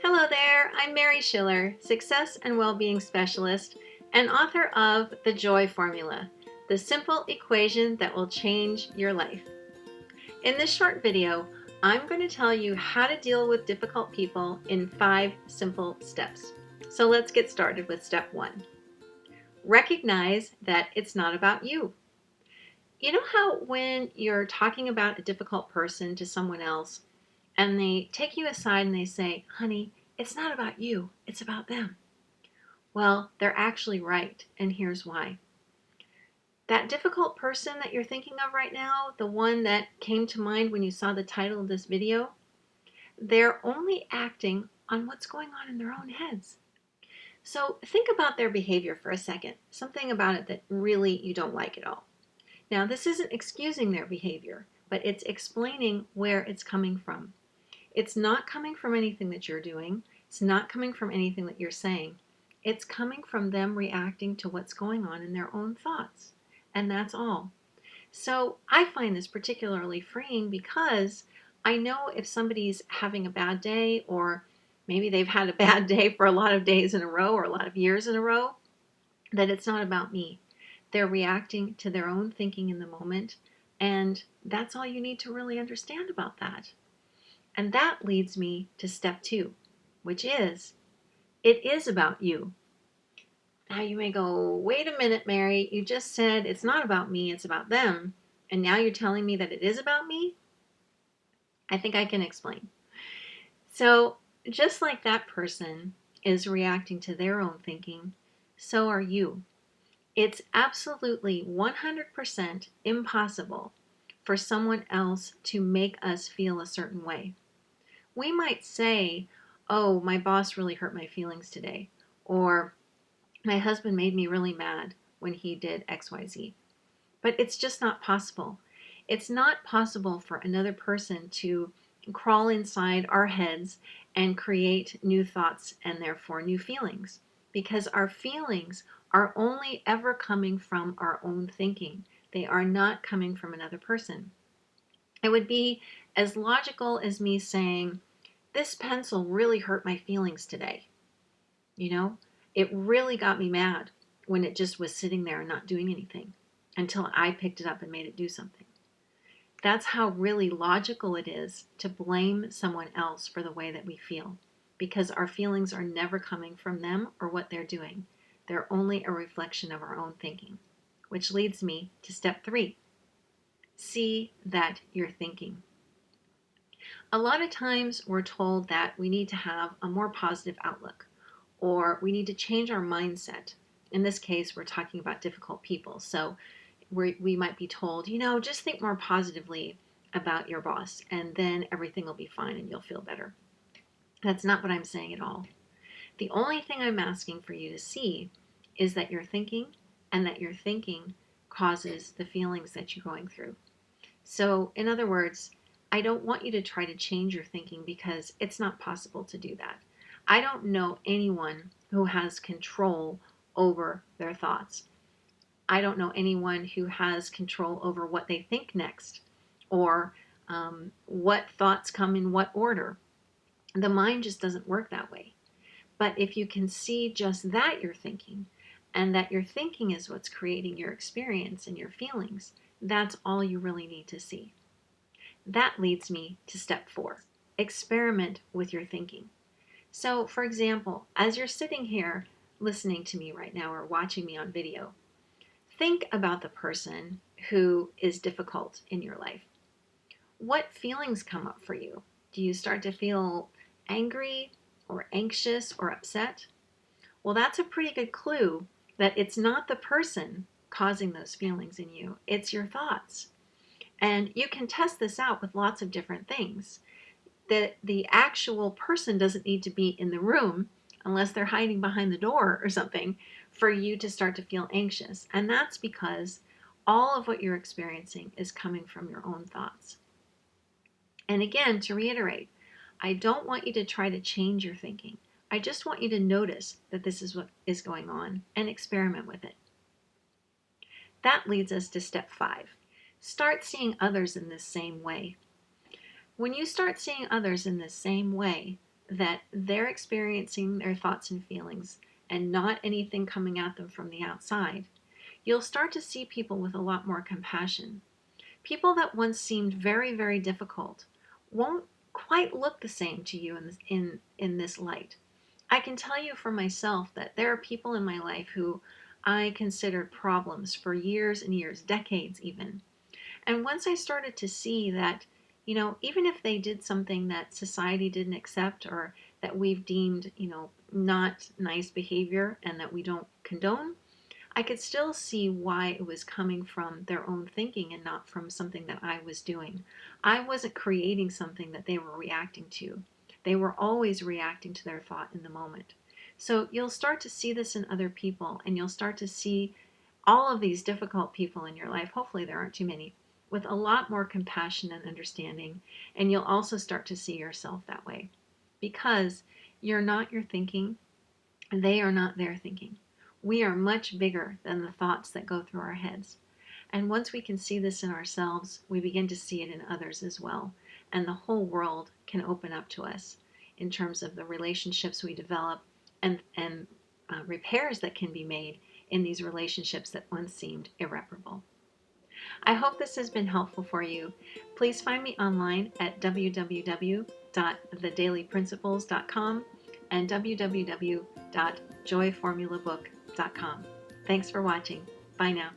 Hello there, I'm Mary Schiller, Success and Wellbeing Specialist and author of The Joy Formula, the simple equation that will change your life. In this short video, I'm going to tell you how to deal with difficult people in 5 simple steps. So let's get started with step 1. Recognize that it's not about you. You know how when you're talking about a difficult person to someone else and they take you aside and they say, honey, it's not about you, it's about them. Well, they're actually right, and here's why. That difficult person that you're thinking of right now, the one that came to mind when you saw the title of this video, they're only acting on what's going on in their own heads. So think about their behavior for a second, something about it that really you don't like at all. Now, this isn't excusing their behavior, but it's explaining where it's coming from. It's not coming from anything that you're doing. It's not coming from anything that you're saying. It's coming from them reacting to what's going on in their own thoughts. And that's all. So I find this particularly freeing because I know if somebody's having a bad day, or maybe they've had a bad day for a lot of days in a row or a lot of years in a row, that it's not about me. They're reacting to their own thinking in the moment. And that's all you need to really understand about that. And that leads me to step 2, which is, it is about you. Now you may go, wait a minute, Mary, you just said it's not about me, it's about them. And now you're telling me that it is about me? I think I can explain. So just like that person is reacting to their own thinking, so are you. It's absolutely 100% impossible for someone else to make us feel a certain way. We might say, oh, my boss really hurt my feelings today, or my husband made me really mad when he did XYZ. But it's just not possible. It's not possible for another person to crawl inside our heads and create new thoughts and therefore new feelings, because our feelings are only ever coming from our own thinking. They are not coming from another person. It would be as logical as me saying, this pencil really hurt my feelings today. You know, it really got me mad when it just was sitting there and not doing anything until I picked it up and made it do something. That's how really logical it is to blame someone else for the way that we feel, because our feelings are never coming from them or what they're doing. They're only a reflection of our own thinking, which leads me to step 3. See that you're thinking. A lot of times we're told that we need to have a more positive outlook, or we need to change our mindset. In this case, we're talking about difficult people. So we might be told, just think more positively about your boss, and then everything will be fine and you'll feel better. That's not what I'm saying at all. The only thing I'm asking for you to see is that you're thinking, and that your thinking causes the feelings that you're going through. So in other words, I don't want you to try to change your thinking, because it's not possible to do that. I don't know anyone who has control over their thoughts. I don't know anyone who has control over what they think next, or what thoughts come in what order. The mind just doesn't work that way. But if you can see just that you're thinking, and that your thinking is what's creating your experience and your feelings, that's all you really need to see. That leads me to step 4. Experiment with your thinking. So, for example, as you're sitting here listening to me right now or watching me on video, think about the person who is difficult in your life. What feelings come up for you? Do you start to feel angry or anxious or upset? Well, that's a pretty good clue that it's not the person causing those feelings in you, it's your thoughts. And you can test this out with lots of different things. The actual person doesn't need to be in the room unless they're hiding behind the door or something for you to start to feel anxious. And that's because all of what you're experiencing is coming from your own thoughts. And again, to reiterate, I don't want you to try to change your thinking. I just want you to notice that this is what is going on and experiment with it. That leads us to step 5. Start seeing others in this same way. When you start seeing others in this same way, that they're experiencing their thoughts and feelings and not anything coming at them from the outside, you'll start to see people with a lot more compassion. People that once seemed very, very difficult won't quite look the same to you in this light. I can tell you for myself that there are people in my life who I considered problems for years and years, decades even. And once I started to see that, even if they did something that society didn't accept or that we've deemed, not nice behavior and that we don't condone, I could still see why it was coming from their own thinking and not from something that I was doing. I wasn't creating something that they were reacting to. They were always reacting to their thought in the moment. So you'll start to see this in other people, and you'll start to see all of these difficult people in your life. Hopefully, there aren't too many, with a lot more compassion and understanding. And you'll also start to see yourself that way because you're not your thinking, they are not their thinking. We are much bigger than the thoughts that go through our heads. And once we can see this in ourselves, we begin to see it in others as well. And the whole world can open up to us in terms of the relationships we develop and repairs that can be made in these relationships that once seemed irreparable. I hope this has been helpful for you. Please find me online at www.thedailyprinciples.com and www.joyformulabook.com. Thanks for watching. Bye now.